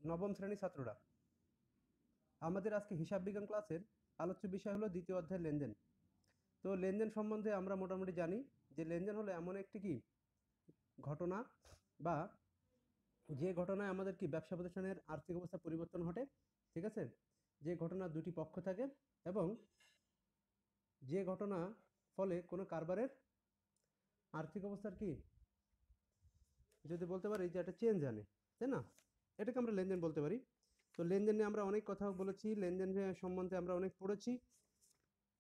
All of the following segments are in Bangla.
নবম শ্রেণীর ছাত্ররা, আমাদের আজকে হিসাব বিজ্ঞান ক্লাসের আলোচ্য বিষয় হলো দ্বিতীয় অধ্যায় লেনদেন। তো লেনদেন সম্বন্ধে আমরা মোটামুটি জানি যে লেনদেন হলো এমন একটি কি ঘটনা বা যে ঘটনায় আমাদের কি ব্যবসা প্রতিষ্ঠানের আর্থিক অবস্থা পরিবর্তন ঘটে, ঠিক আছে, যে ঘটনার দুটি পক্ষ থাকে এবং যে ঘটনা ফলে কোনো কারবারের আর্থিক অবস্থার কি যদি বলতে পারি যে একটা চেঞ্জ আনে, তাই না, এটাকে আমরা লেনদেন বলতে পারি। তো লেনদেন নিয়ে আমরা অনেক কথা বলেছি, লেনদেন সম্বন্ধে আমরা অনেক পড়েছি,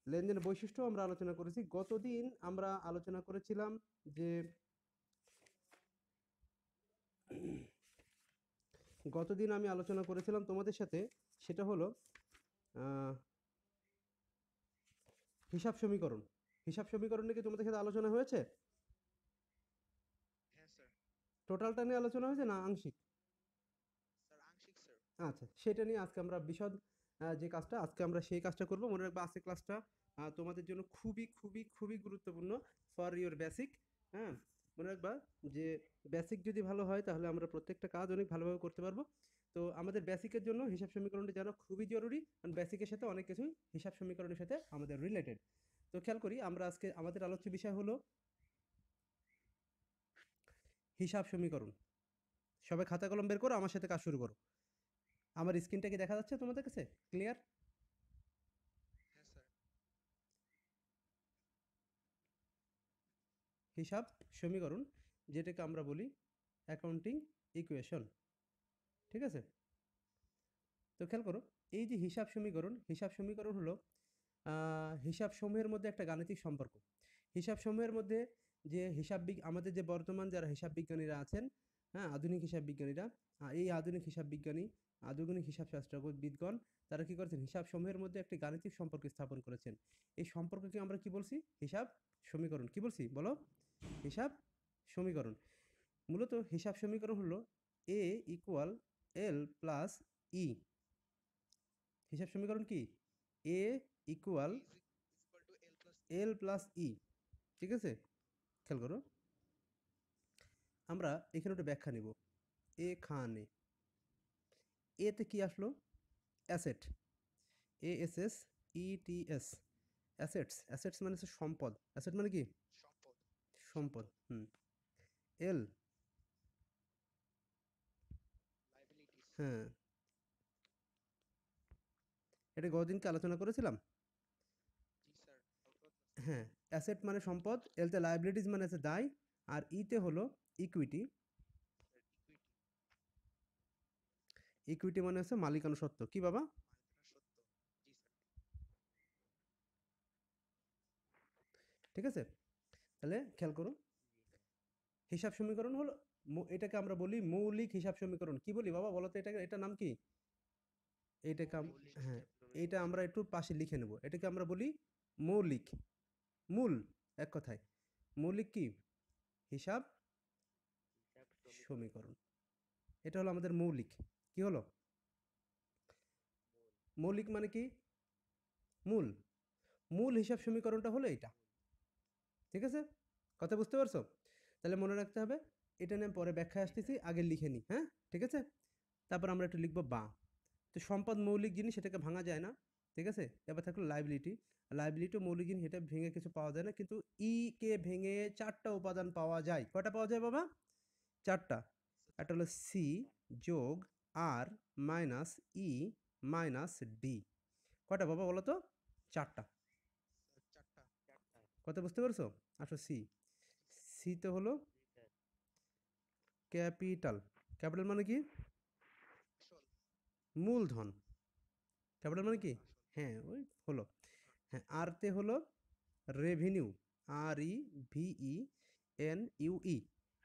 লেনদেনের বৈশিষ্ট্য আমরা আলোচনা করেছি। গতদিন আমরা আলোচনা করেছিলাম যে গতদিন আমি আলোচনা করেছিলাম তোমাদের সাথে, সেটা হলো হিসাব সমীকরণ। হিসাব সমীকরণ নিয়ে কি তোমাদের সাথে আলোচনা হয়েছে? হ্যাঁ স্যার। টোটালটা নিয়ে আলোচনা হয়েছে না আংশিক? স্যার আংশিক স্যার। আচ্ছা, সেটা নিয়ে আজকে আমরা বিশদ যে কাজটা আজকে আমরা সেই কাজটা করব। মনে রাখবা আজকে ক্লাসটা তোমাদের জন্য খুবই খুবই খুবই গুরুত্বপূর্ণ ফর ইওর বেসিক। হ্যাঁ, মনে রাখবা যে বেসিক যদি ভালো হয় তাহলে আমরা প্রত্যেকটা কাজ অনেক ভালোভাবে করতে পারবো। তো আমাদের বেসিকের জন্য হিসাব সমীকরণটি জানা খুবই জরুরি, কারণ বেসিকের সাথে অনেক কিছুই হিসাব সমীকরণের সাথে আমাদের রিলেটেড। তো খেয়াল করি, আমরা আজকে আমাদের আলোচ্য বিষয় হলো হিসাব সমীকরণ। সবাই খাতা কলম বের করো, আমার সাথে কাজ শুরু করো। আমার স্ক্রিনটা কি দেখা যাচ্ছে তোমাদের কাছে ক্লিয়ার? হ্যাঁ স্যার। হিসাব সমীকরণ, যেটাকে আমরা বলি অ্যাকাউন্টিং ইকুয়েশন, ঠিক আছে। তো খেয়াল করো, এই যে হিসাব সমীকরণ, হিসাব সমীকরণ হলো হিসাব সমূহের মধ্যে একটা গাণিতিক সম্পর্ক। হিসাব সমূহের মধ্যে যে আমাদের যে বর্তমান যারা হিসাব বিজ্ঞানীরা আছেন, হ্যাঁ, আধুনিক হিসাব বিজ্ঞানীরা, এই আধুনিক হিসাব বিজ্ঞানী, আধুনিক হিসাবশাস্ত্রবিদগণ, তারা কি করেছেন, হিসাব সমূহের মধ্যে একটি গাণিতিক সম্পর্ক স্থাপন করেছেন। এই সম্পর্ককে আমরা কি বলছি? হিসাব সমীকরণ। কি বলছি বলো? হিসাব সমীকরণ। মূলত হিসাব সমীকরণ হলো এ ইকুয়াল এল প্লাস ই। হিসাব সমীকরণ কি? A equal is equal to L plus L plus E, ঠিক আছে। খেয়াল করো, আমরা এখানে একটা ব্যাখ্যা নিব। এখানে এতে কি আসলো? Asset, A S S E T S, assets. Assets মানে হচ্ছে সম্পদ। অ্যাসেট মানে কি? সম্পদ। সম্পদ। সম্পদ। হুম। এল, লাইবিলিটিস। হ্যাঁ, এটা গতদিনকে আলোচনা করেছিলাম। জি স্যার, অবগত আছে। হ্যাঁ, অ্যাসেট মানে সম্পদ, এলতে লাইবিলিটিস মানে আছে দায়, আর ইতে হলো ইকুইটি। Sir equity. ইকুইটি মানে হচ্ছে মালিকানা সত্ত্ব। কি বাবা? মালিকানা সত্য। জি স্যার। ঠিক আছে, তাহলে খেয়াল করুন, হিসাব সমীকরণ হলো এটাকে আমরা বলি মৌলিক হিসাব সমীকরণ। কি বলি বাবা বলো তো, এটাকে, এটার নাম কি? এইটাকে মৌলিক হ্যাঁ, হিসাব সমীকরণ। এইটা আমরা একটু পাশে লিখে নেব। এটাকে আমরা বলি মৌলিক, মূল, এক কথায় মৌলিক কি হিসাব সমীকরণ। এটা হলো আমাদের মৌলিক। কি হলো? মৌলিক মানে কি? মূল। মূল হিসাব সমীকরণটা হলো এটা, ঠিক আছে। কথা বুঝতে পারছো? তাহলে মনে রাখতে হবে, এটা নিয়ে পরে ব্যাখ্যায় আসতেছি, আগে লিখে নিই, হ্যাঁ, ঠিক আছে। তারপর আমরা একটু লিখবো বা। তো সম্পদ মৌলিক জিনিস, এটাকে ভাঙা যায় না, ঠিক আছে। এবার থাকলো লাইবিলিটি। লাইবিলিটিও মৌলিক জিনিস, এটা ভেঙে কিছু পাওয়া যায় না, কিন্তু ই কে ভেঙে চারটা উপাদান পাওয়া যায়। কয়টা পাওয়া যায় বাবা? চারটা। একটা হলো সি যোগ আর মাইনাস ই মাইনাস ডি। কয়টা বাবা বলো তো? চারটা। স্যার চারটা। কথা বুঝতে পারছো? আসো সি। জি স্যার। সিতে হলো ক্যাপিটাল। ক্যাপিটাল মানে কি? আসল। মূলধন। ক্যাপিটাল মানে কি? আসল। হ্যাঁ, ওই হলো। হ্যাঁ, আরতে হলো revenue, R E V E N U E.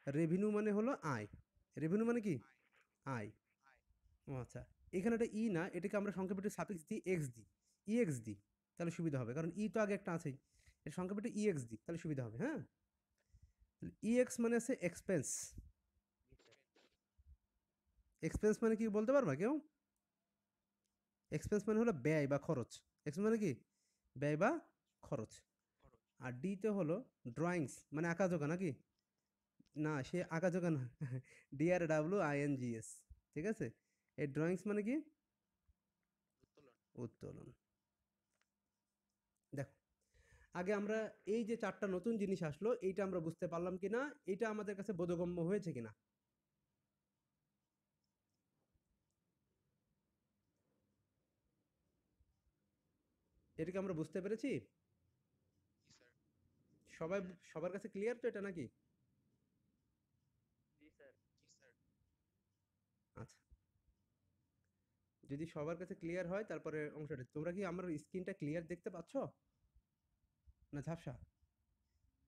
Revenue মানে হলো আয়। রেভিনিউ মানে কি? আয়। আয়। আয়। ও আচ্ছা, এখানে একটা ই না, এটাকে আমরা সংক্ষেপে একটু সাফিক্স দিই, এক্স দিই, ই এক্স দিই, তাহলে সুবিধা হবে, কারণ ই তো আগে একটা আছেই। এর সংক্ষেপে একটু ই এক্স দিই, তাহলে সুবিধা হবে। হ্যাঁ, ই এক্স মানে আছে এক্সপেন্স। এক্সপেন্স। এক্সপেন্স মানে কি বলতে পারবা কেউ? এক্সপেন্স মানে হলো ব্যয় বা খরচ। এক্সপেন্স মানে কি? ব্যয় বা খরচ। খরচ। আর ডিতে হলো ড্রয়িংস, মানে আঁকাঝোঁকা নাকি? না, সে আঁকাঝোঁকা। আঁকাঝোঁকা না, D R W I N G S, ঠিক আছে। এই ড্রয়িংস মানে কি? উত্তোলন। উত্তোলন। দেখো, আগে আমরা এই যে 4টা নতুন জিনিস আসলো, এইটা আমরা বুঝতে পারলাম কিনা, এটা আমাদের কাছে বোধগম্য হয়েছে কিনা? এটা কি আমরা বুঝতে পেরেছি? জি স্যার। সবাই সবার কাছে ক্লিয়ার তো এটা নাকি? জি স্যার। আচ্ছা, যদি সবার কাছে ক্লিয়ার হয় তারপরে অংশটা তোমরা কি আমার স্ক্রিনটা ক্লিয়ার দেখতে পাচ্ছ না ঝাপসা?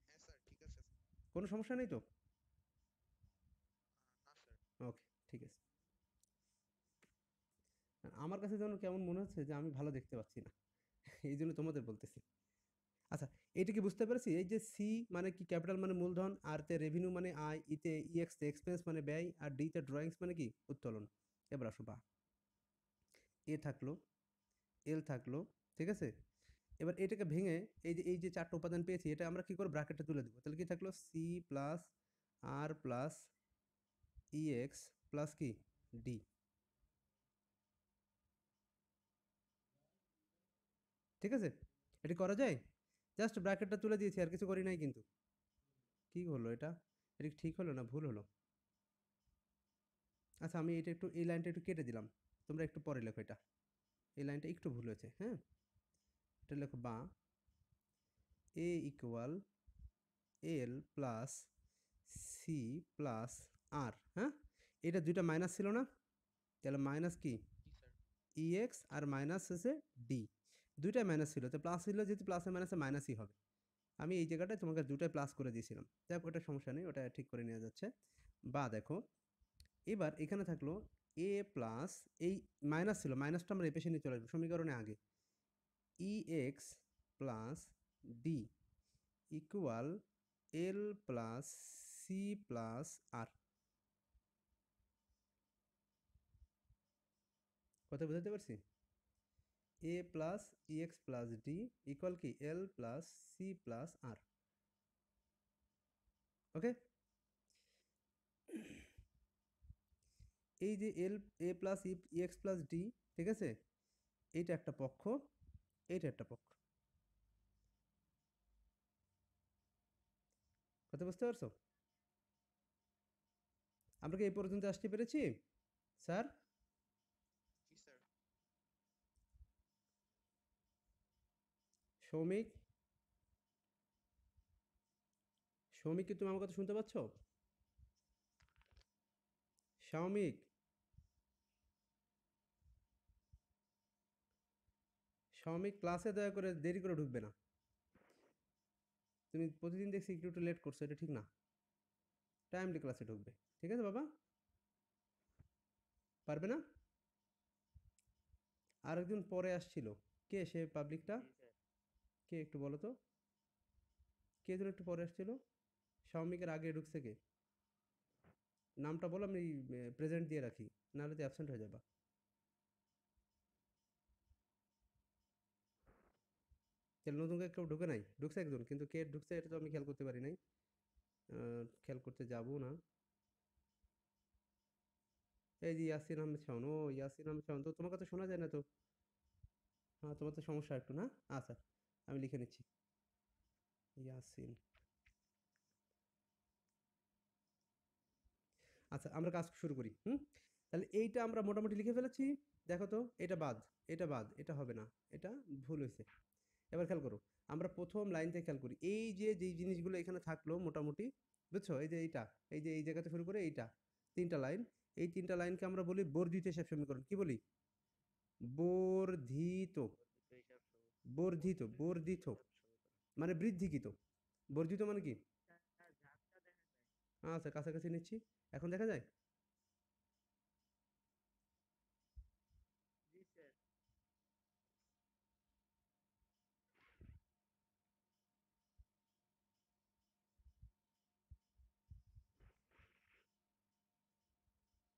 হ্যাঁ স্যার, ঠিক আছে স্যার। কোনো সমস্যা নেই তো? না স্যার। ওকে, ঠিক আছে। আমার কাছে যেন কেমন মনে হচ্ছে যে আমি ভালো দেখতে পাচ্ছি না। এই জন্য তোমাদের বলতেছি। আচ্ছা, এটা কি বুঝতে পেরেছি? এই যে সি মানে কি? ক্যাপিটাল মানে মূলধন, আর তে রেভিনিউ মানে আয়, ইতে ইএক্স তে এক্সপেন্স মানে ব্যয়, আর ডি তে ড্রয়িংস মানে কি? উত্তোলন। এবার আসো বা। এ থাকলো, এল থাকলো, ঠিক আছে? এবার এটাকে ভেঙে এই যে 4টা উপাদান পেয়েছি, এটা আমরা কি করে ব্র্যাকেটে তুলে দেব? তাহলে কি থাকলো? সি প্লাস আর প্লাস ইএক্স প্লাস কি? ডি। ঠিক আছে? এটা করা যায়? জাস্ট ব্র্যাকেটটা তুলে দিয়েছি, আর কিছু করি নাই কিন্তু। কি হলো এটা? এটা কি ঠিক হলো না ভুল হলো? আচ্ছা, আমি এটা একটু, এই লাইনটা একটু কেটে দিলাম। তোমরা একটু পরে লেখো এটা। এই লাইনটা একটু ভুল হয়েছে, হ্যাঁ? এটা লেখো বা এ equal L plus C plus আর, হ্যাঁ? এটা 2টা মাইনাস ছিল না? তাহলে মাইনাস কি? জি স্যার। ইএক্স আর মাইনাস হচ্ছে ডি। 2টাই মাইনাস ছিল, তো প্লাস ছিল যেহেতু প্লাসে মাইনাসে মাইনাসই হবে। আমি এই জায়গাটায় তোমাকে 2টাই প্লাস করে দিয়েছিলাম। যাক, ওটা সমস্যা নেই, ওটা ঠিক করে নেওয়া যাচ্ছে। বা দেখো, এবার এখানে থাকলো এ প্লাস, এই মাইনাস ছিল, মাইনাসটা আমরা এ পেশে নিয়ে চলে আসবো সমীকরণে আগে। EX plus D equal L plus C plus R. কথা বুঝাতে পারছি? A plus EX plus D equal কি? L plus C plus R. Okay, এই যে L, A plus EX plus D, ঠিক আছে? এইটা একটা পক্ষ, এইটা একটা পক্ষ। কথা বুঝতে পারছো? আমরা কি এই পর্যন্ত আসতে পেরেছি স্যার? জি স্যার। সৌমিক, সৌমিক কি তুমি আমার কথা শুনতে পাচ্ছ? সৌমিক, সৌমিক ক্লাসে দয়া করে দেরি করে ঢুকবে না। তুমি প্রতিদিন দেখছি একটু একটু লেট করছো, এটা ঠিক না। টাইমলি ক্লাসে ঢুকবে, ঠিক আছে বাবা? পারবে না? আর একজন পরে আসছিল, কে সে পাবলিকটা? কে একটু বলো তো, কে যেন একটু পরে আসছিল? সৌমিকের আগে ঢুকছে কে? নামটা বলো, আমি প্রেজেন্ট দিয়ে রাখি, নাহলে তো অ্যাবসেন্ট হয়ে যাবা। তাহলে নতুন কেউ ঢুকে নাই? ঢুকছে একজন, কিন্তু কে ঢুকছে এটা তো আমি খেয়াল করতে পারি নাই। খেয়াল করতে যাবো না। এই যে ইয়াসিন আহমেদ শাওন, ও ইয়াসিন আহমেদ শাওন, তো তোমার কথা শোনা যায় না তো। হ্যাঁ, তোমার তো সমস্যা একটু না। আচ্ছা, আমি লিখে নিচ্ছি ইয়াসিন। আচ্ছা, আমরা কাজ শুরু করি। তাহলে এইটা আমরা মোটামুটি লিখে ফেলেছি। দেখো তো, এটা বাদ, এটা বাদ, এটা হবে না, এটা ভুল হয়েছে। এবার খেয়াল করো, আমরা প্রথম লাইন থেকে খেয়াল করি, এই যে যেই জিনিসগুলো এখানে থাকলো মোটামুটি, বুঝছো? এই যে এইটা, এই যে এই জায়গাতে শুরু করে এইটা, 3টা লাইন, এই 3টা লাইনকে আমরা বলি বর্ধিত হিসাব সমীকরণ। কি বলি? বর্ধিত। বর্ধিত, বর্ধিত মানে বৃদ্ধিকৃত। বর্ধিত মানে কি? আচ্ছা, কাছাকাছি নিচ্ছি। এখন দেখা যায়?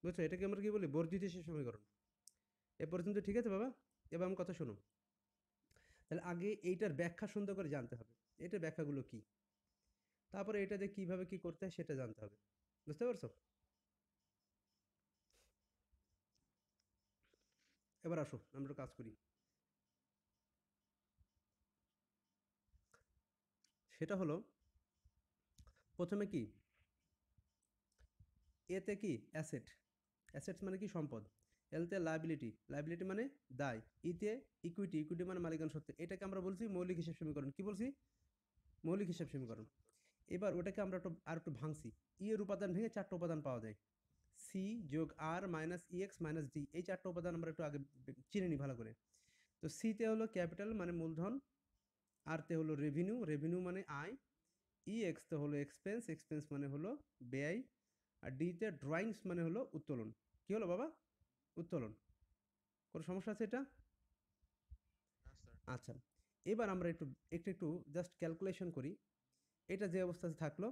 বুঝছো? এটাকে আমরা কি বলি? বর্ধিত হিসাব সমীকরণ। এ পর্যন্ত ঠিক আছে বাবা? এবার আমার কথা শোনো। তাহলে আগে এইটার ব্যাখ্যা সুন্দর করে জানতে হবে। এটার ব্যাখ্যাগুলো কি? তারপরে এটা দিয়ে কিভাবে কি করতে হয় সেটা জানতে হবে। বুঝতে পারছো? এবার আসো আমরা একটু কাজ করি। সেটা হলো প্রথমে কি এতে কি অ্যাসেট, অ্যাসেটস মানে কি সম্পদ, এলতে লায়াবিলিটি, লায়াবিলিটি মানে দায়, ইতে ইকুইটি, ইকুইটি মানে মালিকানা সত্ত্ব। এটাকে আমরা বলছি মৌলিক হিসাব সমীকরণ। কি বলছি? মৌলিক হিসাব সমীকরণ। এবার ওটাকে আমরা আর একটু ভাঙছি। ই এর উপাদান ভেঙে 4টা উপাদান পাওয়া যায়। সি যোগ আর মাইনাস ইএক্স মাইনাস ডি, এই 4টা উপাদান আমরা একটু আগে চিনে নিই ভালো করে। তো সিতে হলো ক্যাপিটাল মানে মূলধন, আরতে হলো রেভিনিউ, রেভিনিউ মানে আয়, ইএক্স তে হলো এক্সপেন্স, এক্সপেন্স মানে হলো ব্যয়, আর ডিতে ড্রয়িংস মানে হলো উত্তোলন। কি হলো বাবা? উত্তোলন। কোনো সমস্যা আছে এটা? না স্যার। আচ্ছা, এবার আমরা একটু একটু একটু জাস্ট ক্যালকুলেশন করি। এটা যে অবস্থাতে থাকলো,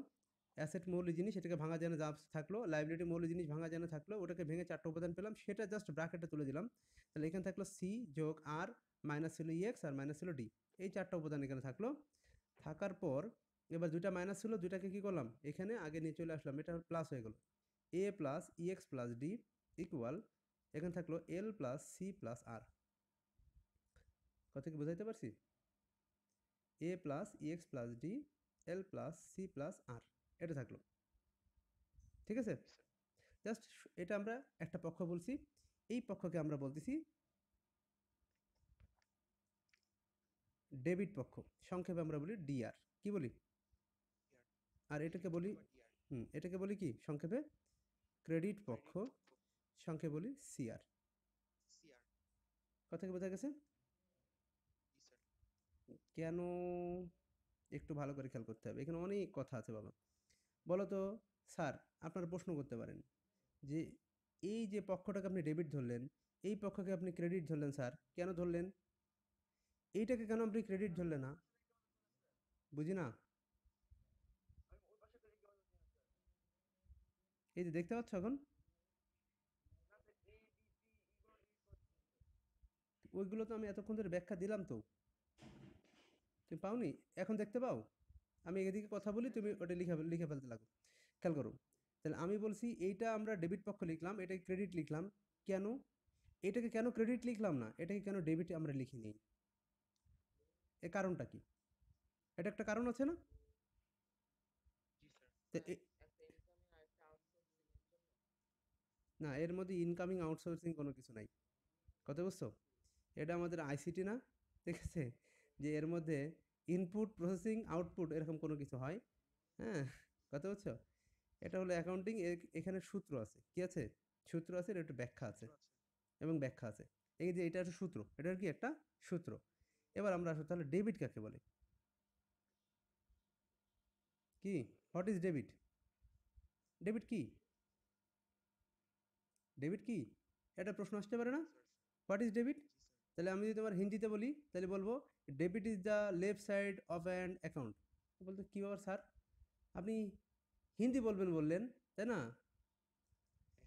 অ্যাসেট মৌলিক জিনিস, এটাকে ভাঙা যায় না যা থাকলো, লাইবিলিটি মৌলিক জিনিস ভাঙা যায় না থাকলো, ওটাকে ভেঙে 4টা উপাদান পেলাম, সেটা জাস্ট ব্র্যাকেটে তুলে দিলাম। তাহলে এখানে থাকলো সি যোগ আর মাইনাস ছিল ইএক্স আর মাইনাস ছিল ডি, এই 4টা উপাদান এখানে থাকলো। থাকার পর এবার দুইটা মাইনাস ছিল, দুইটাকে কি করলাম এখানে আগে নিয়ে চলে আসলাম, এটা প্লাস হয়ে গেল। A plus EX plus D equal, এখানে থাকলো L plus C plus R. কথা কি বুঝাইতে পারছি? A plus EX plus D L plus C plus R, এটা থাকলো। ঠিক আছে? জাস্ট এটা আমরা একটা পক্ষ বলছি, এই পক্ষকে আমরা বলতেছি ডেবিট পক্ষ, সংক্ষেপে আমরা বলি ডিআর। কি বলি? আর এটাকে বলি এটাকে বলি কি সংক্ষেপে? ক্রেডিট পক্ষ, সংক্ষেপে বলি সিআর। সিআর। কথা কি বোঝা গেছে? জি স্যার। কেন? একটু ভালো করে খেয়াল করতে হবে, এখানে অনেক কথা আছে বাবা। বলো তো স্যার, আপনারা প্রশ্ন করতে পারেন যে এই যে পক্ষটাকে আপনি ডেবিট ধরলেন, এই পক্ষকে আপনি ক্রেডিট ধরলেন স্যার, কেন ধরলেন? এইটাকে কেন আপনি ক্রেডিট ধরলেন না? বুঝি না। এই যে দেখতে পাচ্ছ এখন, ওইগুলো তো আমি এতক্ষণ ধরে ব্যাখ্যা দিলাম তো, তুমি পাওনি? এখন দেখতে পাও? আমি এদিকে কথা বলি, তুমি ওটা লিখে লিখে ফেলতে লাগো। খেয়াল করো, তাহলে আমি বলছি এইটা আমরা ডেবিট পক্ষ লিখলাম, এটাকে ক্রেডিট লিখলাম। কেন? এটাকে কেন ক্রেডিট লিখলাম না, এটাকে কেন ডেবিট আমরা লিখি নেই? এর কারণটা কি? এটা একটা কারণ আছে না? জি স্যার। তো না, এর মধ্যে ইনকামিং আউটসোর্সিং কোনো কিছু নাই। কথা বুঝছো? এটা আমাদের আইসিটি না, ঠিক আছে? যে এর মধ্যে ইনপুট প্রসেসিং আউটপুট এরকম কোনো কিছু হয়। হ্যাঁ, কথা বুঝছো? এটা হলো অ্যাকাউন্টিং, এখানে সূত্র আছে। কি আছে? সূত্র আছে, এর একটা ব্যাখ্যা আছে আছে। এবং ব্যাখ্যা আছে। এই যে এটা একটা সূত্র, এটার কি একটা সূত্র। এবার আমরা আসলে তাহলে ডেবিট কাকে বলে? কি? What is debit? ডেবিট কি? ডেবিট কি? এটা প্রশ্ন আসতে পারে না? Sir. What is debit? G sir. তাহলে আমি যদি তোমার হিন্দিতে বলি তাহলে বলবো debit is the left side of an account. বলতে কী ব্যাপার স্যার, আপনি হিন্দি বলবেন বললেন, তাই না?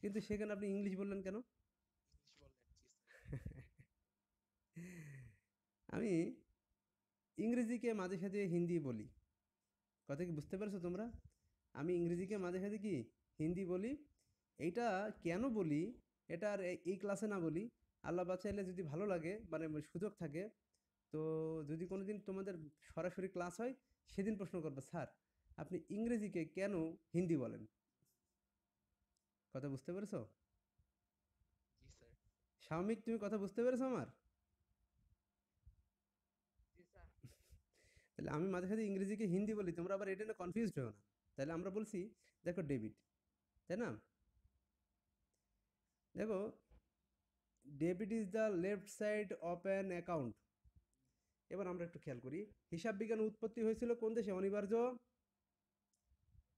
কিন্তু সেখানে আপনি ইংলিশ বললেন কেন? ইংলিশ বললেন। জি স্যার। আমি ইংরেজিকে মাঝে সাঝে হিন্দি বলি। কথা কি বুঝতে পারছো তোমরা? আমি ইংরেজিকে মাঝে সাঝে কি হিন্দি বলি। এইটা কেন বলি এটা আর এই ক্লাসে না বলি, আল্লাহ বাঁচাইলে যদি ভালো লাগে মানে সুযোগ থাকে, তো যদি কোনো দিন তোমাদের সরাসরি ক্লাস হয় সেদিন প্রশ্ন করবে, স্যার আপনি ইংরেজিকে কেন হিন্দি বলেন? কথা বুঝতে পেরেছো? জি স্যার। স্বাভাবিক, তুমি কথা বুঝতে পেরেছো আমার? তাহলে আমি মাঝে সাঝে ইংরেজিকে হিন্দি বলি, তোমরা আবার এটা না কনফিউজড হও না। তাহলে আমরা বলছি দেখো ডেবিট, তাই না? দেখো, debit is the left side of an account. এবার আমরা একটু খেয়াল করি, হিসাব বিজ্ঞান উৎপত্তি হয়েছিল কোন দেশে অনিবার্য?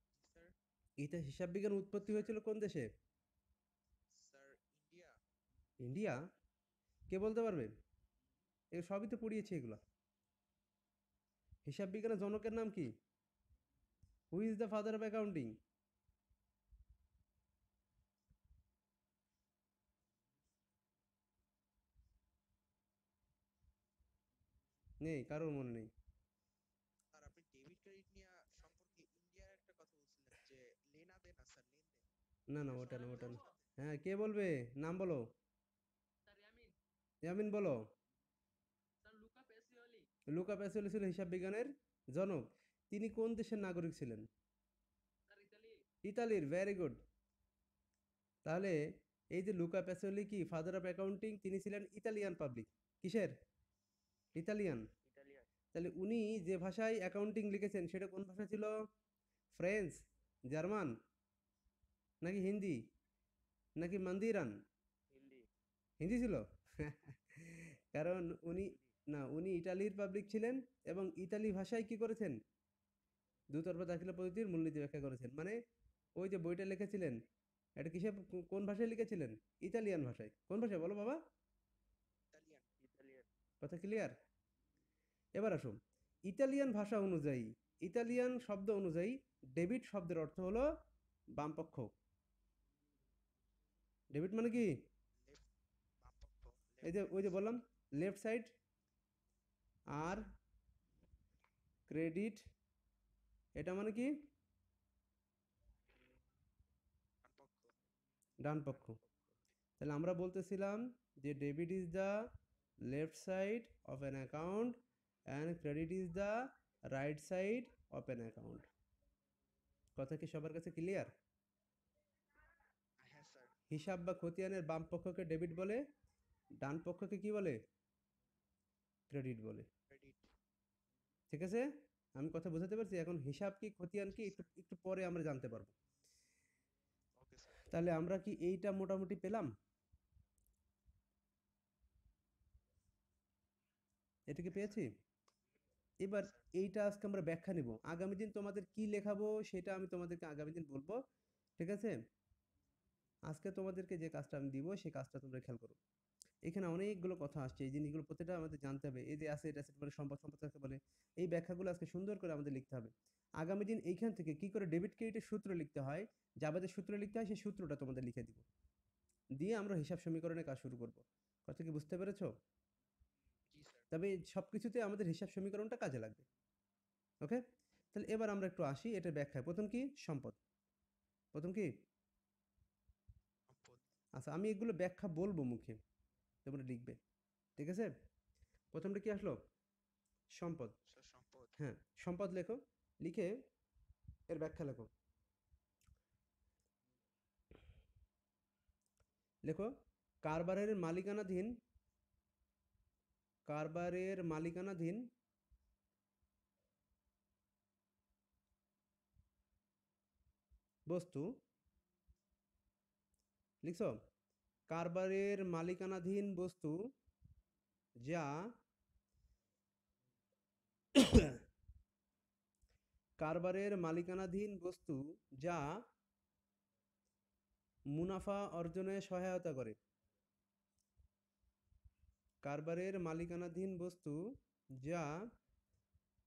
জি স্যার। এটা হিসাব বিজ্ঞান উৎপত্তি হয়েছিল কোন দেশে? Sir India. ইন্ডিয়া? কে বলতে পারবে? এ সবই তো পড়িয়েছি এগুলো। হিসাব বিজ্ঞানের জনকের নাম কি? Who is the father of accounting? নেই, কারোর মনে নেই। স্যার আপনি ডেবিট ক্রেডিট নিয়ে সম্পর্কে ইন্ডিয়ার একটা কথা বলছিলেন যে লেনা দেনা স্যার লেনদেন। না না, এটা ওটা না, সম্পর্কে ওটা না। বলছিলেন যে হ্যাঁ, কে বলবে? নাম বলো। ইয়ামিন বলো। লুকা প্যাসিওলি ছিল হিসাব বিজ্ঞানের জনক। তিনি কোন দেশের নাগরিক ছিলেন? ইতালির। Very good. তাহলে এই যে লুকা প্যাসিওলি কি ফাদার অফ অ্যাকাউন্টিং, তিনি ছিলেন ইতালিয়ান পাবলিক। কিসের? ইতালিয়ান। তাহলে উনি যে ভাষায় অ্যাকাউন্টিং লিখেছেন সেটা কোন ভাষা ছিল? ফ্রেঞ্চ, জার্মান, নাকি হিন্দি, নাকি মান্দিরান? হিন্দি ছিল। কারণ উনি, না উনি ইটালির পাবলিক ছিলেন এবং ইতালি ভাষায় কি করেছেন? দুতরফা দাখিলা পদ্ধতির মূলনীতি ব্যাখ্যা করেছেন। মানে ওই যে বইটা লিখেছিলেন এটা কিসে, কোন ভাষায় লিখেছিলেন? ইতালিয়ান ভাষায়। কোন ভাষায় বলো বাবা? ইতালিয়ান। কথা ক্লিয়ার? এবার আসুন, ইতালিয়ান ভাষা অনুযায়ী, ইতালিয়ান শব্দ অনুযায়ী ডেবিট শব্দের অর্থ হলো বামপক্ষ। ডেবিট মানে কি? লেফট, বামপক্ষ, এই যে ওই যে বললাম লেফট সাইড, আর ক্রেডিট এটা মানে কি? ডানপক্ষ। ডান পক্ষ। তাহলে আমরা বলতেছিলাম যে debit is the left side of an account and credit is the right side of an account. কথা কি সবার কাছে ক্লিয়ার? হ্যাঁ স্যার। হিসাব বা খতিয়ানের বাম পক্ষকে ডেবিট বলে, ডান পক্ষকে কি বলে? ক্রেডিট বলে। ক্রেডিট। ঠিক আছে? আমি কথা বোঝাতে পারছি? এখন হিসাব কি খতিয়ান কি একটু একটু পরে আমরা জানতে পারবো। Okay sir. তাহলে আমরা কি এইটা মোটামুটি পেলাম? এটা কি পেয়েছি? এবার এইটা আজকে আমরা ব্যাখ্যা নিব। আগামী দিন তোমাদের কি লেখাবো সেটা আমি তোমাদেরকে আগামী দিন বলবো। ঠিক আছে? আজকে তোমাদেরকে যে কাজটা আমি দিব সেই কাজটা তোমরা খেয়াল করো। এখানে অনেকগুলো কথা আসছে, এই জিনিসগুলো প্রত্যেকটা আমাদের জানতে হবে। এই যে অ্যাসেট, অ্যাসেট মানে সম্পদ, সম্পদ কাকে বলে, এই ব্যাখ্যাগুলো আজকে সুন্দর করে আমাদের লিখতে হবে। আগামী দিন এইখান থেকে কি করে ডেবিট ক্রেডিটের সূত্র লিখতে হয়, জাবাদের সূত্র লিখতে হয়, সেই সূত্রটা তোমাদের লিখে দিব। দিয়ে আমরা হিসাব সমীকরণে কাজ শুরু করব। কথা কি বুঝতে পেরেছো? জি স্যার। তবে সব কিছুতে আমাদের হিসাব সমীকরণটা কাজে লাগবে। ওকে? তাহলে এবার আমরা একটু আসি এটার ব্যাখ্যায়। প্রথম কি? সম্পদ। প্রথম কি? সম্পদ। আচ্ছা, আমি এগুলো ব্যাখ্যা বলবো মুখে, তোমরা লিখবে। ঠিক আছে? প্রথমটা কি আসলো? সম্পদ। স্যার সম্পদ। হ্যাঁ, সম্পদ লেখো। লিখে এর ব্যাখ্যা লেখো। লেখো, কারবারের মালিকানাধীন, কারবারের মালিকানাধীন বস্তু, লিখছো? কারবারের মালিকানাধীন বস্তু যা কারবারের মালিকানাধীন বস্তু যা মুনাফা অর্জনে সহায়তা করে। কারবারের মালিকানাধীন বস্তু যা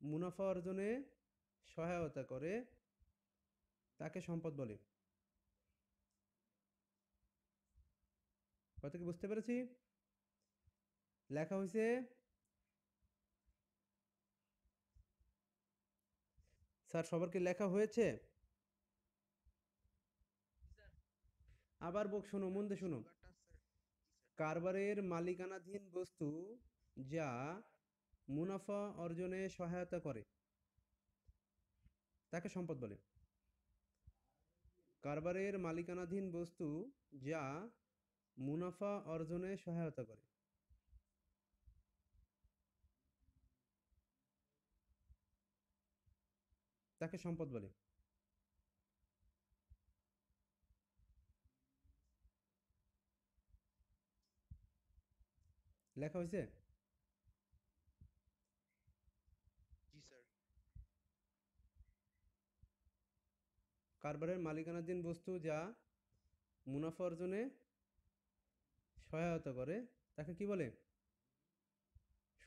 মুনাফা অর্জনে সহায়তা করে তাকে সম্পদ বলে। কথা কি বুঝতে পেরেছি? লেখা হয়েছে? স্যার সবার কি লেখা হয়েছে? আবার বক, শোনো, মন দিয়ে শোনো। স্লোগানটা স্যার। জি স্যার। কারবারের মালিকানাধীন বস্তু যা মুনাফা অর্জনে সহায়তা করে তাকে সম্পদ বলে। কারবারের মালিকানাধীন বস্তু যা মুনাফা অর্জনে সহায়তা করে তাকে সম্পদ বলে। লেখা হয়েছে? জি স্যার। কারবারের মালিকানাধীন বস্তু যা মুনাফা অর্জনে সহায়তা করে তাকে কি বলে?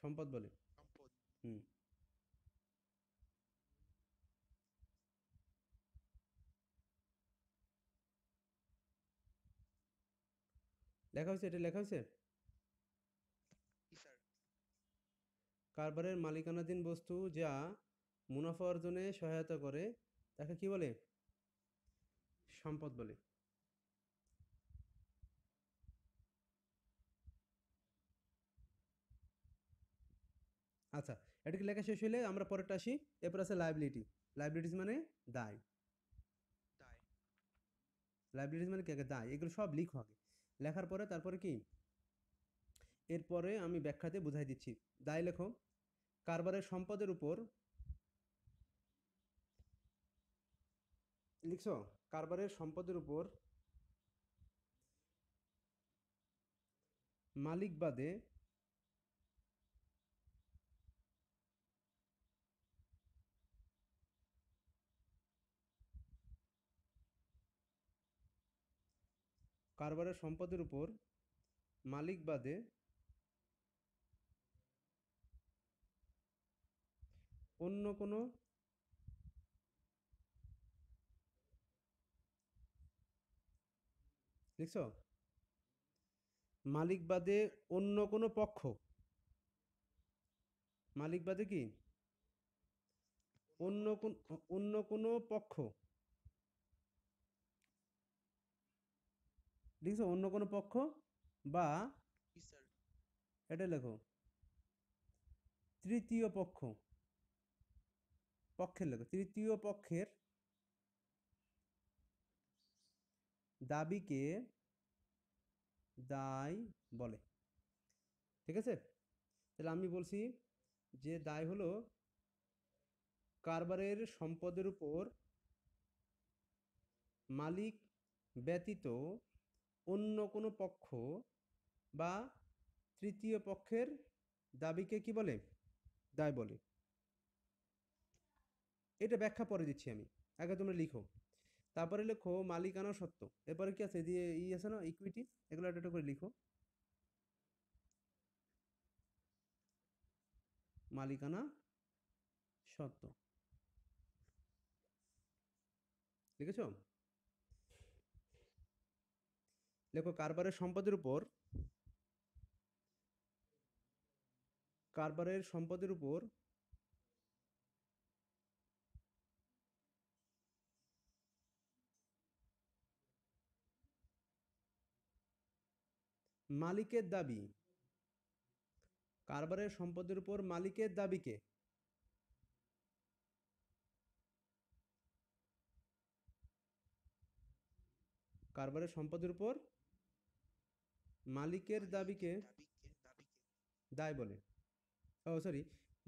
সম্পদ বলে। সম্পদ। হুম, লেখা হয়েছে? এটা লেখা হয়েছে? জি স্যার। কারবারের মালিকানাধীন বস্তু যা মুনাফা অর্জনে সহায়তা করে তাকে কি বলে? সম্পদ বলে। আচ্ছা, এটা কি লেখা শেষ হইলে আমরা পরেরটা আসি। এরপর আছে লায়াবিলিটি। লায়াবিলিটিস মানে দায়। দায়। লায়াবিলিটিস মানে কি, আগে দায়, এগুলো সব লিখো আগে। লেখার পরে তারপরে কি, এরপরে আমি ব্যাখ্যাতে বুঝাই দিচ্ছি। দায় লেখো, কারবারের সম্পদের উপর, লিখছো, কারবারের সম্পদের উপর মালিক বাদে কারবারের সম্পদের উপর মালিক বাদে অন্য কোনো, লিখছো, মালিক বাদে অন্য কোনো পক্ষ, মালিক বাদে কি অন্য কোনো পক্ষ। অন্য কোনো পক্ষ, লিখছো অন্য কোনো পক্ষ বা, জি স্যার। এটা লেখো তৃতীয় পক্ষ, পক্ষের লেখো তৃতীয় পক্ষের দাবিকে দায় বলে। ঠিক আছে, তাহলে আমি বলছি যে দায় হলো কারবারের সম্পদের উপর মালিক ব্যতীত অন্য কোনো পক্ষ বা তৃতীয় পক্ষের দাবিকে কি বলে, দায় বলে। এটা ব্যাখ্যা পরে দিচ্ছি আমি, আগে তোমরা লিখো। তারপরে লেখো মালিকানা সত্ত্ব। এরপরে কি আছে, দিয়ে আছে না ইকুইটি, এগুলো একটা করে লিখো। মালিকানা সত্ত্ব লিখেছো। লেখো কারবারের সম্পদের উপর, কারবারের সম্পদের উপর মালিকের দাবি, কারবারের সম্পদের উপর মালিকের দাবিকে কারবারের সম্পদের উপর মালিকের দাবিকে দাবিকে দায় বলে, ও সরি,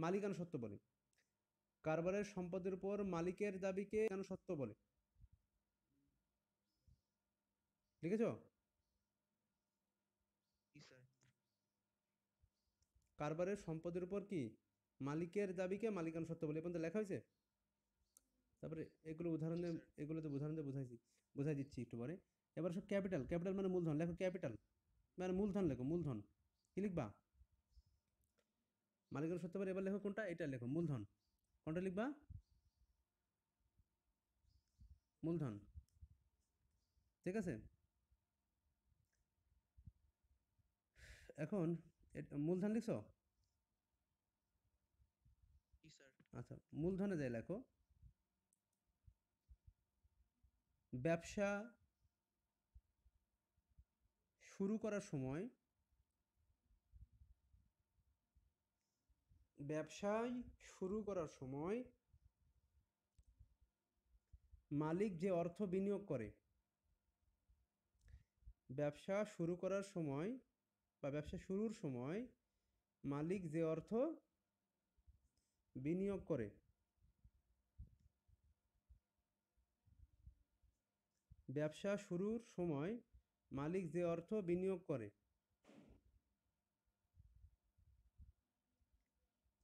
মালিকানা সত্ত্ব বলে। কারবারের সম্পদের উপর মালিকের দাবিকে কেন সত্ত্ব বলে, লিখেছো। জি স্যার। কারবারের সম্পদের উপর কি মালিকের দাবিকে মালিকানা সত্ত্ব বলে, এ পর্যন্ত লেখা হয়েছে। তারপরে এগুলো উদাহরণ জি দিয়ে, স্যার। এগুলো তো উদাহরণ দিয়ে বুঝাই দিচ্ছি একটু পরে। এবার সব ক্যাপিটাল, ক্যাপিটাল মানে মূলধন, লেখো ক্যাপিটাল মানে মূলধন, লেখো মূলধন, কি লিখবা, মালিকানা সত্ত্ব বলে। এবার লেখো কোনটা, এটা লেখো মূলধন, কোনটা লিখবা, মূলধন। ঠিক আছে, এখন মূলধন লিখছো। জি স্যার। আচ্ছা, মূলধনে যাই লেখো ব্যবসা শুরু করার সময়, ব্যবসায় শুরু করার সময় মালিক যে অর্থ বিনিয়োগ করে, ব্যবসা শুরু করার সময় বা ব্যবসা শুরুর সময় মালিক যে অর্থ বিনিয়োগ করে, ব্যবসা শুরুর সময় মালিক যে অর্থ বিনিয়োগ করে,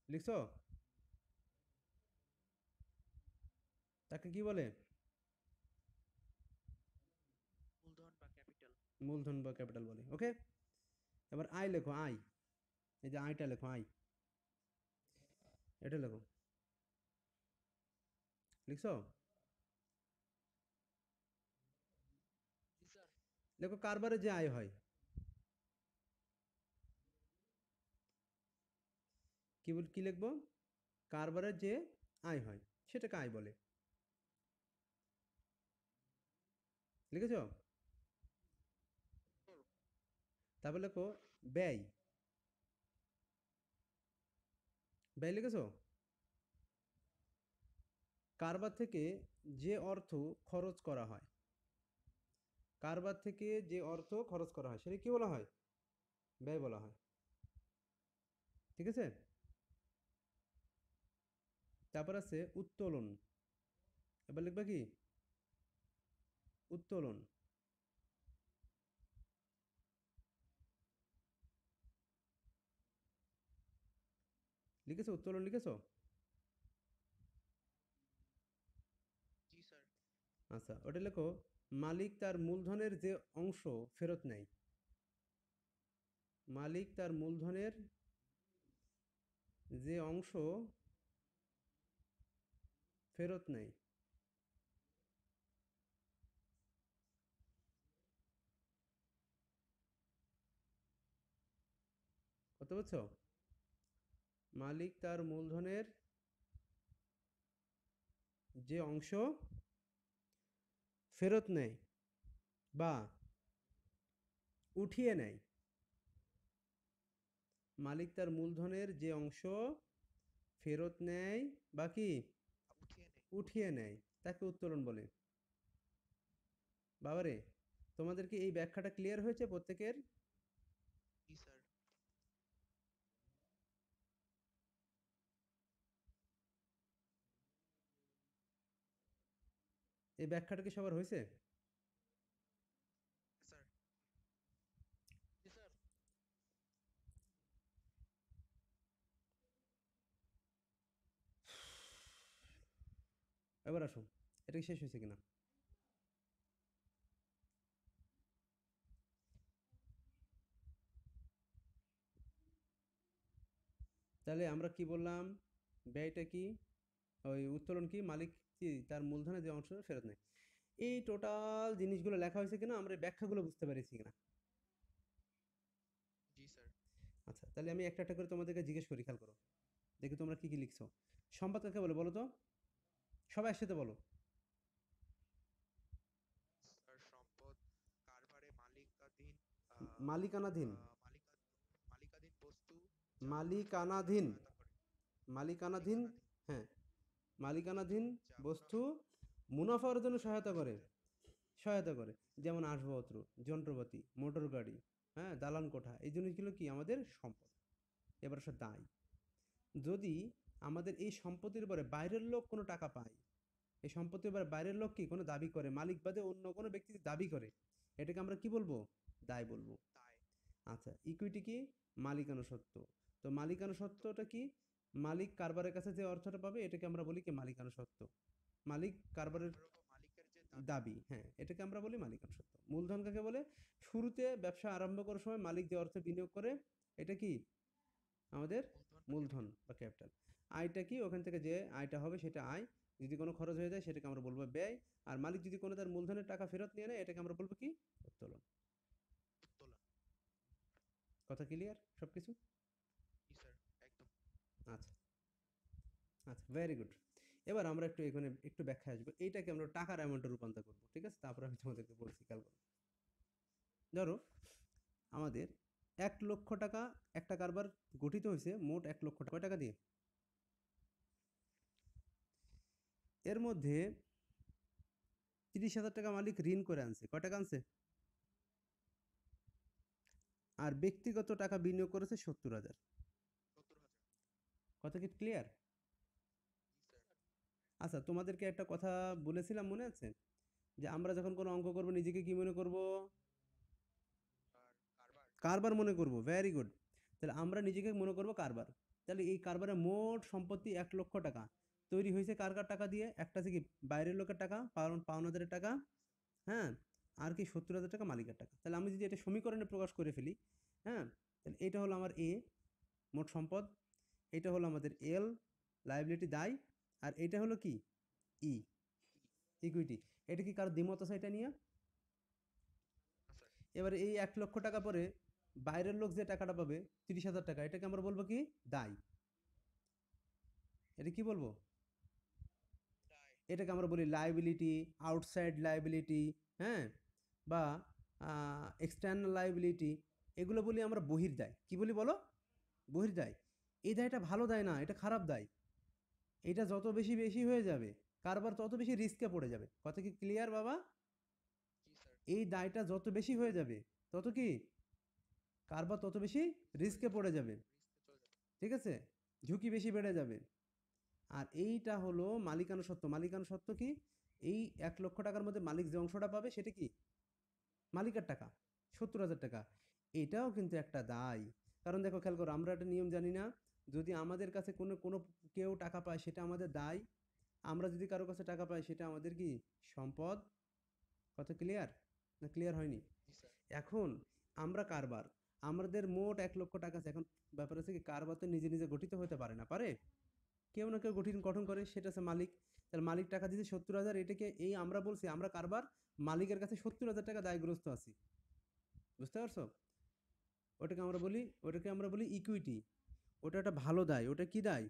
লিখছো, তাকে কি বলে, মূলধন বা ক্যাপিটাল। মূলধন বা ক্যাপিটাল বলে। ওকে, এবার আয় লেখো, আয়, এই যে আয়টা লেখো, আয়, এটা লেখো, লিখছো। জি স্যার। লেখো কারবারে যে আয় হয়, কি লিখবো, কারবারে যে আয় হয় সেটাকে আয় বলে, লিখেছো। তারপর লেখো ব্যয়, ব্যয় লিখেছো? কারবার থেকে যে অর্থ খরচ করা হয়, কারবার থেকে যে অর্থ খরচ করা হয় সেটা কি বলা হয়? ব্যয় বলা হয়। ঠিক আছে? তারপর আছে উত্তোলন। এবার লিখবা কি? উত্তোলন। লিখেছো? উত্তোলন লিখেছো? জি স্যার। আচ্ছা, ওটা লেখো মালিক তার মূলধনের যে অংশ ফেরত নেয়। মালিক তার মূলধনের যে অংশ ফেরত নেয়। কত বুঝছো? মালিক তার মূলধনের যে অংশ ফেরত নেয় বা উঠিয়ে নেয়। মালিক তার মূলধনের যে অংশ ফেরত নেয় বা কি উঠিয়ে নেই। উঠিয়ে নেয় তাকে উত্তোলন বলে। বাবারে, তোমাদের কি এই ব্যাখ্যাটা ক্লিয়ার হয়েছে প্রত্যেকের? জি স্যার। এই ব্যাখ্যাটা কি সবার হয়েছে? স্যার। জি স্যার। এবার আসো, এটা কি শেষ হয়েছে কিনা? তাহলে আমরা কি বললাম? ব্যয়টা কি, ওই উত্তোলন কি, মালিক কি তার মূলধনের যে অংশ ফেরত নেয়। এই টোটাল জিনিসগুলো লেখা হয়েছে কিনা, আমরা এই ব্যাখ্যাগুলো বুঝতে পেরেছি কিনা? জি স্যার। আচ্ছা, তাহলে আমি একটা একটা করে তোমাদেরকে জিজ্ঞেস করি, খেয়াল করো, দেখি তোমরা কি কি লিখছো। সম্পদ কাকে বলে বলো তো? সবাই একসাথে বলো। স্যার সম্পদ কারবারে মালিকাধীন মালিকানাধীন। মালিকা মালিকাধীন বস্তু যা মুনাফা মালিকানাধীন। অর্জনে সহায়তা করে। মালিকানাধীন। মালিকানাধীন হ্যাঁ, বস্তু মালিকানাধীন যা বস্তু মুনাফা মুনাফা অর্জনে সহায়তা অর্জনে করে। সহায়তা। সহায়তা করে। জি স্যার। যেমন আসবাবপত্র, যন্ত্রপাতি, মোটর গাড়ি, হ্যাঁ, দালান কোঠা, এই জিনিসগুলো কি আমাদের সম্পদ। এবার আসে দায়। যদি আমাদের এই সম্পত্তির উপরে বাইরের লোক কোনো টাকা পায়, এই সম্পত্তির উপরে বাইরের লোক কি কোনো দাবি করে, মালিক বাদে অন্য কোনো ব্যক্তি দাবি করে, এটাকে আমরা কি বলবো? দায় বলবো। দায়। আচ্ছা, ইকুইটি কি? মালিকানা সত্ত্ব। তো মালিকানা সত্য। সত্ত্বটা কি? মালিক কারবারের কাছে যে অর্থটা পাবে এটাকে আমরা বলি কি? মালিকানা সত্ত্ব। মালিক কারবারের কারবার উপর মালিকের যে দাবি। দাবি, হ্যাঁ, এটাকে আমরা বলি মালিকানা সত্ত্ব। মূলধন কাকে বলে? শুরুতে ব্যবসা আরম্ভ করার সময় মালিক যে অর্থ বিনিয়োগ করে, এটা কি আমাদের মূলধন বা মূলধন ক্যাপিটাল। বা ক্যাপিটাল। আয়টা কি? ওখান থেকে যে আয়টা হবে সেটা আয়। যদি কোনো খরচ হয়ে যায় সেটাকে আমরা বলবো ব্যয়। আর মালিক যদি কোনো তার মূলধনের টাকা ফেরত নিয়ে নেয় এটাকে আমরা বলবো কি? উত্তোলন। উত্তোলন। কথা ক্লিয়ার সব কিছু? জি স্যার। একদম। আচ্ছা। আচ্ছা, ভেরি গুড। এবার আমরা একটু এখানে একটু ব্যাখ্যায় আসবো। এইটাকে আমরা টাকার অ্যামাউন্টে রূপান্তর করব। ঠিক আছে? তারপরে আমি তোমাদেরকে বলছি, খেয়াল করো। ধরো আমাদের ১,০০,০০০ টাকা একটা কারবার গঠিত হইছে মোট ১,০০,০০০ টাকা। কয় টাকা দিয়ে? এর মধ্যে ৩০,০০০ টাকা মালিক ঋণ করে আনছে। কয় টাকা আনছে? আর ব্যক্তিগত টাকা বিনিয়োগ করেছে ৭০,০০০। ৭০,০০০। কথা কি ক্লিয়ার? জি স্যার। আচ্ছা, তোমাদেরকে একটা কথা বলেছিলাম মনে আছে? যে আমরা যখন কোনো অঙ্ক করব নিজেকে কি মনে করব? আর কারবার। কারবার মনে করব। Very good. তাহলে আমরা নিজেকে মনে করব কারবার। তাহলে এই কারবারের মোট সম্পত্তি ১,০০,০০০ টাকা। তৈরি হয়েছে কার কার টাকা দিয়ে? একটা আছে কি বাইরের লোকের টাকা, পাওনাদারের টাকা, হ্যাঁ? আর কি ৭০,০০০ টাকা মালিকের টাকা। তাহলে আমি যদি এটা সমীকরণে প্রকাশ করে ফেলি, হ্যাঁ? তাহলে এটা হলো আমার এ, মোট সম্পদ। এটা হলো আমাদের এল, লায়াবিলিটি দায়। আর এটা হলো কি? ই, ই। ইকুইটি। এটা কি কারো দ্বিমত আছে এটা নিয়ে? না স্যার। এবারে এই ১,০০,০০০ টাকা পরে বাইরের লোক যে টাকাটা পাবে ৩০,০০০ টাকা, এটাকে আমরা বলবো কি? দায়। এটা কি বলবো? দায়। এটাকে আমরা বলি লায়াবিলিটি, আউটসাইড লায়াবিলিটি, হ্যাঁ? বা এক্সটার্নাল লায়াবিলিটি, এগুলো বলি আমরা বহির্দায়। কি বলি বলো? বহির্দায়। এই দায়টা ভালো দায় না, এটা খারাপ দায়। এটা যত বেশি বেশি হয়ে যাবে কারবার তত বেশি রিস্কে পড়ে যাবে। কথা কি ক্লিয়ার বাবা? জি স্যার। এই দায়টা যত বেশি হয়ে যাবে তত কি কারবার তত বেশি রিস্কে পড়ে যাবে। রিস্কে চলে যাবে। ঠিক আছে? ঝুঁকি বেশি বেড়ে যাবে। আর এইটা হলো মালিকানা সত্ত্ব। মালিকানা সত্ত্ব কি? এই ১,০০,০০০ টাকার মধ্যে মালিক যে অংশটা পাবে সেটা কি? মালিকের টাকা, ৭০,০০০ টাকা। এটাও কিন্তু একটা দায়। কারণ দেখো খেয়াল করো, আমরা একটা নিয়ম জানি না? যদি আমাদের কাছে কোনো কেউ টাকা পায় সেটা আমাদের দায়। আমরা যদি কারো কাছে টাকা পাই সেটা আমাদের কি? সম্পদ। কথা ক্লিয়ার? না ক্লিয়ার হয়নি? জি স্যার। এখন আমরা কারবার, আমাদের মোট ১,০০,০০০ টাকা আছে। এখন ব্যাপার হচ্ছে কি, কারবার তো নিজে, নিজে গঠিত হতে পারে না, পারে? কেউ না কেউ গঠন করে, সেটা হচ্ছে মালিক। তাহলে মালিক টাকা দিয়েছে ৭০,০০০, এটাকে এই আমরা বলছি আমরা কারবার মালিকের কাছে ৭০,০০০ টাকা দায়গ্রস্ত আছি। বুঝতে পারছো? ওটাকে আমরা বলি ইকুইটি। ওটা একটা ভালো দায়। ওটা কি দায়?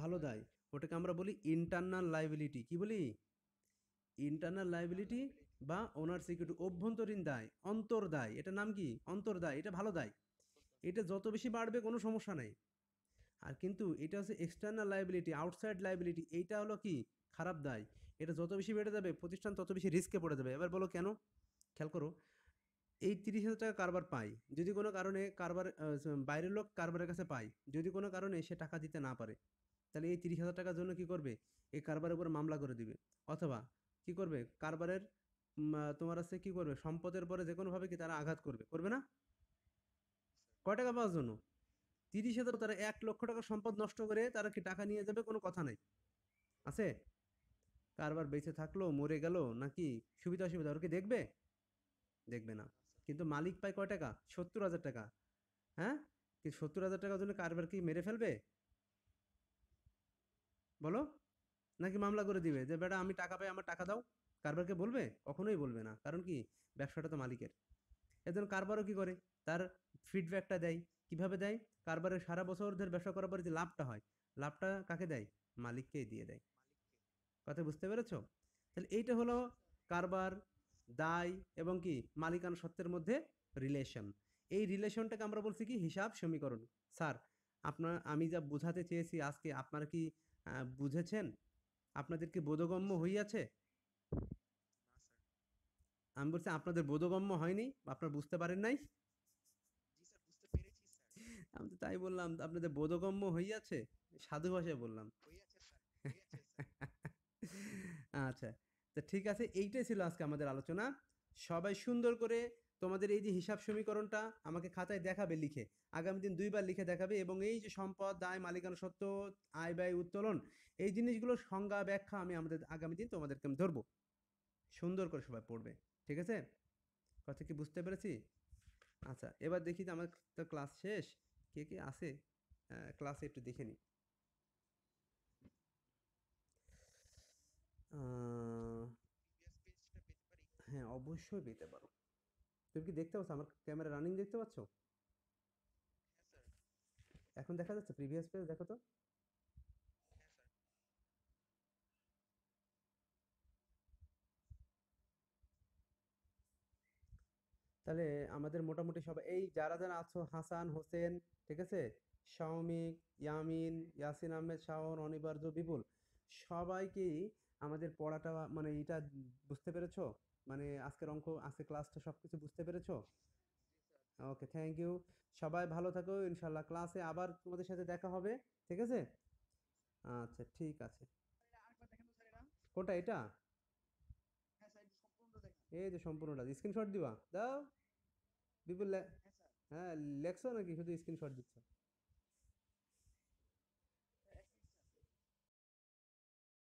ভালো দায়। ওটাকে আমরা বলি ইন্টারনাল লায়াবিলিটি। কি বলি? ইন্টারনাল লায়াবিলিটি বা ওনার সিকিউরিটি, অভ্যন্তরীণ দায়, অন্তর্দায়। এটার নাম কি? অন্তর্দায়। এটা ভালো দায়। এটা যত বেশি বাড়বে কোনো সমস্যা নাই। আর কিন্তু এটা হচ্ছে এক্সটার্নাল লায়াবিলিটি, আউটসাইড লায়াবিলিটি। এইটা হলো কি? খারাপ দায়। এটা যত বেশি বেড়ে যাবে প্রতিষ্ঠান তত বেশি রিস্কে পড়ে যাবে। এবার বলো কেন? খেয়াল করো, এই ৩০,০০০ টাকা কারবার পায়। যদি কোনো কারণে বাইরের লোক কারবারের কাছে পায়, যদি কোনো কারণে সে টাকা দিতে না পারে, তাহলে এই ৩০,০০০ টাকার জন্য কি করবে? এই কারবারের উপর মামলা করে দিবে। অথবা কি করবে? কারবারের তোমার হচ্ছে কি করবে? সম্পদের পরে যেকোনোভাবে কি তারা আঘাত করবে। করবে না? কয় টাকা পাওয়ার জন্য? ৩০,০০০, তারা ১,০০,০০০ টাকার সম্পদ নষ্ট করে তারা কি টাকা নিয়ে যাবে? কোনো কথা নাই। আছে? কারবার বেঁচে থাকলো, মরে গেল, নাকি সুবিধা অসুবিধা ওরা কি দেখবে? দেখবে না। কিন্তু মালিক পায় কয় টাকা? ৭০,০০০ টাকা। হ্যাঁ? কি ৭০,০০০ টাকার জন্য কারবার কি মেরে ফেলবে? বলো? নাকি মামলা করে দিবে যে বেটা আমি টাকা পাই, আমার টাকা দাও? কারবারকে বলবে? কখনোই বলবে না। কারণ কি? ব্যবসাটা তো মালিকের। এজন্য কারবারও কি করে? তার ফিডব্যাকটা দেয়। কিভাবে দেয়? কারবারের সারা বছর ধরে ব্যবসা করার পরে যে লাভটা হয়, লাভটা কাকে দেয়? মালিককেই দিয়ে দেয়। মালিককে। কথা বুঝতে পেরেছো? তাহলে এইটা হলো কারবার, দায় এবং কি মালিকানা সত্ত্বের মধ্যে রিলেশন। এই রিলেশনটাকে আমরা বলছি কি? হিসাব সমীকরণ। স্যার, আমি যা বোঝাতে চেয়েছি আজকে আপনারা কি বুঝেছেন? আপনাদের কি জি বোধগম্য স্যার। হইয়াছে? না স্যার। আমি বলছি আপনাদের বোধগম্য হয়নি? আপনারা বুঝতে পারেন নাই? জি স্যার, বুঝতে পেরেছি স্যার। আমি তো তাই বললাম, আপনাদের বোধগম্য হইয়াছে? সাধু ভাষায় বললাম। হইয়াছে স্যার, হইয়াছে স্যার। আচ্ছা, তো ঠিক আছে, এইটাই ছিল আজকে আমাদের আলোচনা। সবাই সুন্দর করে তোমাদের এই যে হিসাব সমীকরণটা আমাকে খাতায় দেখাবে লিখে। আগামী দিন ২ বার লিখে দেখাবে, এবং এই যে সম্পদ, দায়, মালিকানা সত্ত্ব, আয়, ব্যয়, উত্তোলন, এই জিনিসগুলোর সংজ্ঞা, ব্যাখ্যা আমি আমাদের আগামী দিন তোমাদেরকে আমি ধরবো। সুন্দর করে সবাই পড়বে। ঠিক আছে? কথা কি বুঝতে পেরেছি? আচ্ছা, এবার দেখি যে আমার তো ক্লাস শেষ। কে, কে আছে ক্লাসে একটু দেখে নিই। আ প্রিভিয়াস পেজটা পেতে পারি? হ্যাঁ, অবশ্যই পেতে পারো। তুমি কি দেখতে পাচ্ছ? আমার ক্যামেরা রানিং দেখতে পাচ্ছ? হ্যাঁ স্যার। এখন দেখা যাচ্ছে? প্রিভিয়াস পেজ দেখো তো। হ্যাঁ স্যার। তাহলে আমাদের মোটামুটি সবাই এই যারা আছো, হাসান, হোসেন, ঠিক আছে? সৌমিক, ইয়ামিন, ইয়াসিন আহমেদ, শাওন, অনিবার্য, বিপুল, সবাইকেই আমাদের পড়াটা মানে এটা বুঝতে পেরেছো? মানে আজকের অঙ্ক, আজকের ক্লাসটা সবকিছু বুঝতে পেরেছো? জি স্যার। Okay, thank you. সবাই ভালো থাকো। ইনশাআল্লাহ ক্লাসে আবার তোমাদের সাথে দেখা হবে। ঠিক আছে? জি স্যার। আচ্ছা, ঠিক আছে। স্যার, এটা আরেকবার দেখেন তো স্যার এটা। কোনটা এটা? হ্যাঁ স্যার, একটু সম্পূর্ণটা দেখেন। এই যে সম্পূর্ণটা স্ক্রিনশট দিবা? দাও। বিপুল হ্যাঁ স্যার। হ্যাঁ, লেখছো নাকি শুধু স্ক্রিনশট দিচ্ছ?